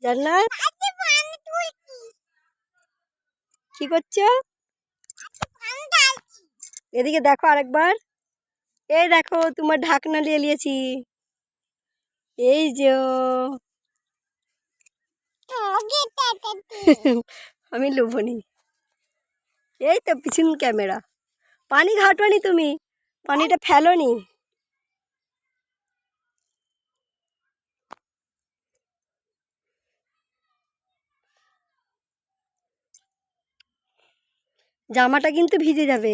জান্নাত কি করছো? এদিকে দেখো আরেকবার। এই দেখো তোমার ঢাকনা নিয়ে নিয়েছি। এই যে আমি লোভনি। এই তো পিছন ক্যামেরা। পানি ঘাটোনি তুমি, পানিটা ফেলোনি। জামাটা কিন্তু ভিজে যাবে।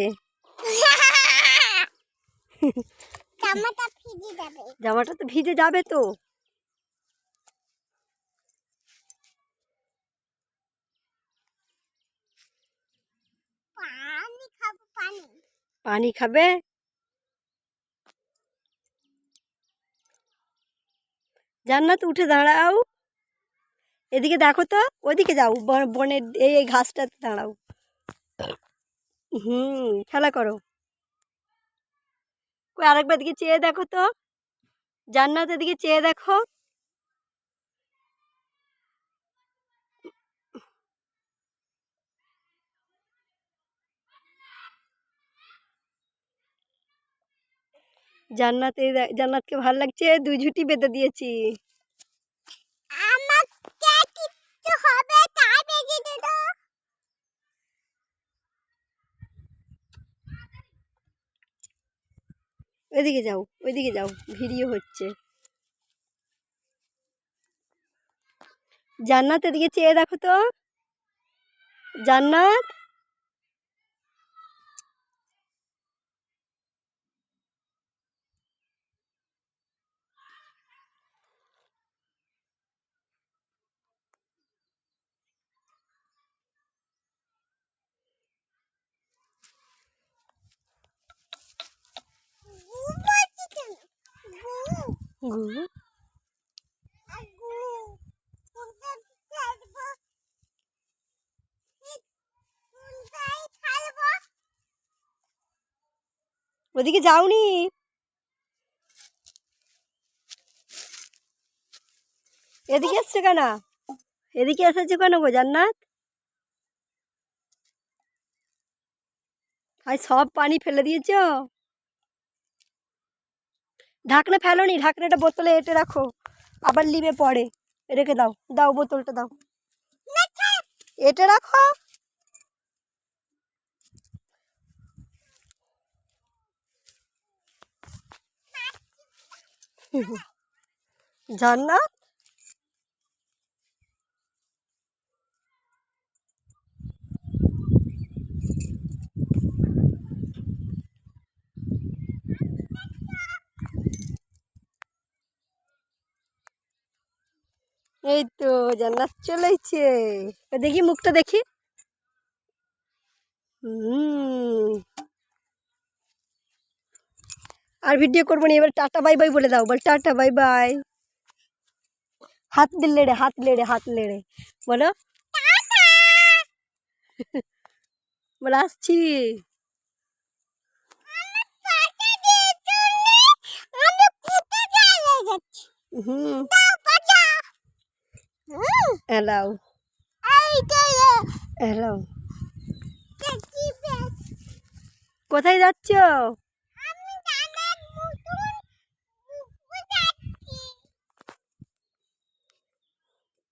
জামাটা তো ভিজে যাবে তো। পানি খাবে? জান্নাত উঠে দাঁড়াও। এদিকে দেখো তো, ওইদিকে যাও, বনের এই ঘাসটাতে দাঁড়াও। খেলা করো। কই আরেকবার দিকে চেয়ে দেখো তো। জান্নাত এদিকে চেয়ে দেখো। জান্নাতকে ভালো লাগছে, 2 ঝুঁটি বেঁধে দিয়েছি। ওইদিকে যাও, ওইদিকে যাও, ভিডিও হচ্ছে। জান্নাত এদিকে চেয়ে দেখো তো। জান্নাত ওদিকে যাওনি? এদিকে এসছো কেন? এদিকে এসেছো কেন গো জান্নাত? আজ সব পানি ফেলে দিয়েছ। ঢাকনা ফেলোনি, ঢাকনাটা বোতলে এঁটে রাখো, আবার লিবে পড়ে। রেখে দাও, দাও বোতলটা দাও, এঁটে রাখো। জান্নাত এই তো জান্নাত চলেছে। দেখি মুখটা দেখি। আর ভিডিও করবো না, এবার টাটা বাই বাই বলে দাও। বল টাটা বাই বাই। হাত লেড়ে, হাত লেড়ে, হাত লেড়ে বলো। বলে আসছি। Allow, allow. কোথায় যাচ্ছ?